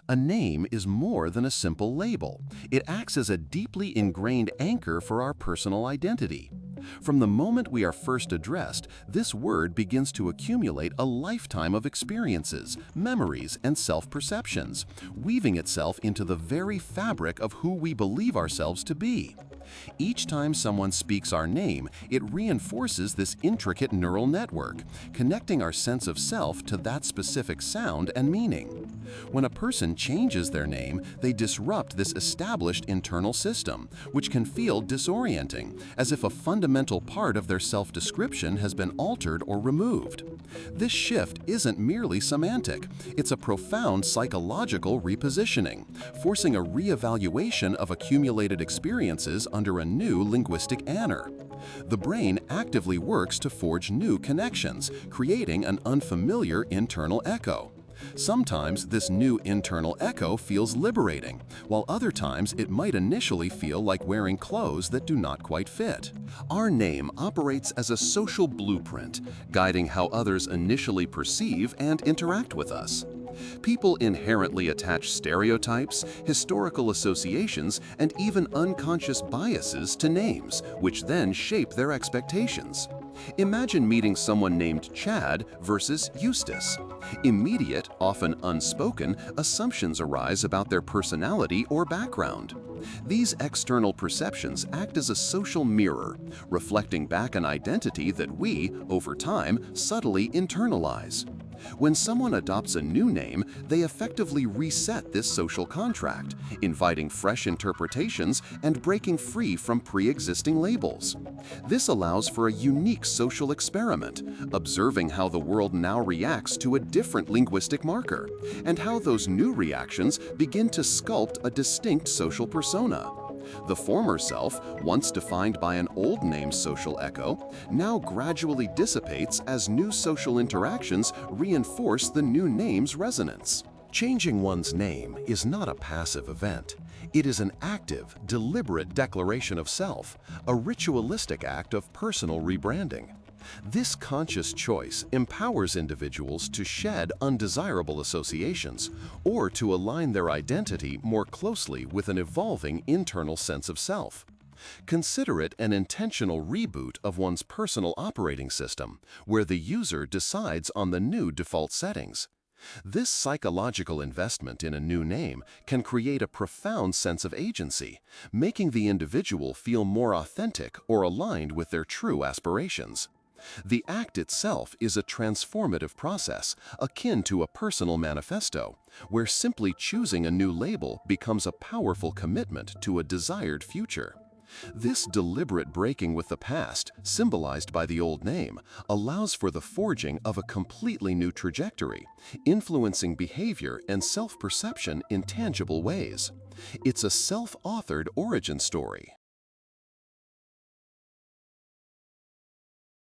A name is more than a simple label. It acts as a deeply ingrained anchor for our personal identity. From the moment we are first addressed, this word begins to accumulate a lifetime of experiences, memories, and self-perceptions, weaving itself into the very fabric of who we believe ourselves to be. Each time someone speaks our name, it reinforces this intricate neural network, connecting our sense of self to that specific sound and meaning. When a person changes their name, they disrupt this established internal system, which can feel disorienting, as if a fundamental part of their self-description has been altered or removed. This shift isn't merely semantic, it's a profound psychological repositioning, forcing a reevaluation of accumulated experiences under a new linguistic anchor. The brain actively works to forge new connections, creating an unfamiliar internal echo. Sometimes this new internal echo feels liberating, while other times it might initially feel like wearing clothes that do not quite fit. Our name operates as a social blueprint, guiding how others initially perceive and interact with us. People inherently attach stereotypes, historical associations, and even unconscious biases to names, which then shape their expectations. Imagine meeting someone named Chad versus Eustace. Immediate, often unspoken, assumptions arise about their personality or background. These external perceptions act as a social mirror, reflecting back an identity that we, over time, subtly internalize. When someone adopts a new name, they effectively reset this social contract, inviting fresh interpretations and breaking free from pre-existing labels. This allows for a unique social experiment, observing how the world now reacts to a different linguistic marker, and how those new reactions begin to sculpt a distinct social persona. The former self, once defined by an old name's social echo, now gradually dissipates as new social interactions reinforce the new name's resonance. Changing one's name is not a passive event. It is an active, deliberate declaration of self, a ritualistic act of personal rebranding. This conscious choice empowers individuals to shed undesirable associations or to align their identity more closely with an evolving internal sense of self. Consider it an intentional reboot of one's personal operating system, where the user decides on the new default settings. This psychological investment in a new name can create a profound sense of agency, making the individual feel more authentic or aligned with their true aspirations. The act itself is a transformative process, akin to a personal manifesto, where simply choosing a new label becomes a powerful commitment to a desired future. This deliberate breaking with the past, symbolized by the old name, allows for the forging of a completely new trajectory, influencing behavior and self-perception in tangible ways. It's a self-authored origin story.